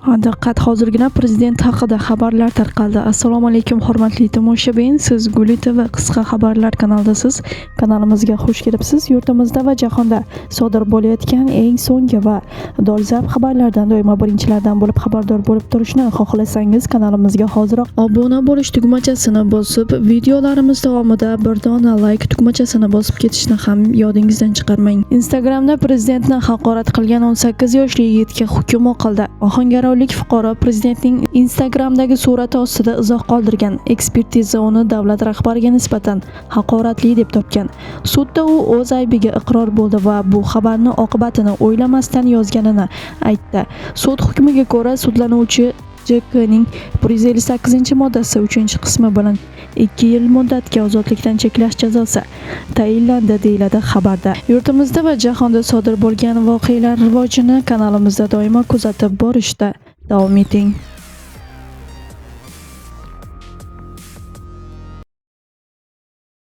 Diqqat, hozirgina prezident haqida xabarlar tarqaldi. Assalomu alaykum hurmatli tomoshabin, siz Guli TV qisqa xabarlar kanalidasiz. Kanalimizga xush kelibsiz. Yurtimizda va jahonda sodir bo'layotgan eng so'nggi va dolzarb xabarlardan doimo birinchilardan bo'lib xabardor bo'lib turishni xohlasangiz, kanalimizga hoziroq obuna bo'lish tugmachasini bosib, videolarimiz davomida bir dona like tugmachasini bosib ketishni ham yodingizdan chiqarmang. Instagramda prezidentni haqorat qilgan 18 yoshli yigitga hukm o'qildi. Ohangaronlik fuqaro prezidentning Instagramdagi surati ostida izoh qoldirgan. Ekspertiza uni davlat rahbariga nisbatan haqoratli deb topgan. Sudda u o'z aybiga iqror bo'ldi va bu xabarni oqibatini o'ylamasdan yozganini aytdi. Sud hukmiga ko'ra sudlanuvchi JKning 158-moddasi 3-qismi bilan 2 yil muddatga ozodlikdan cheklash jazosi tayinlandi, deyiladi xabarda. Yurtimizda va jahonda sodir bo'lgan voqealar rivojini kanalimizda doimo kuzatib borishda davom eting.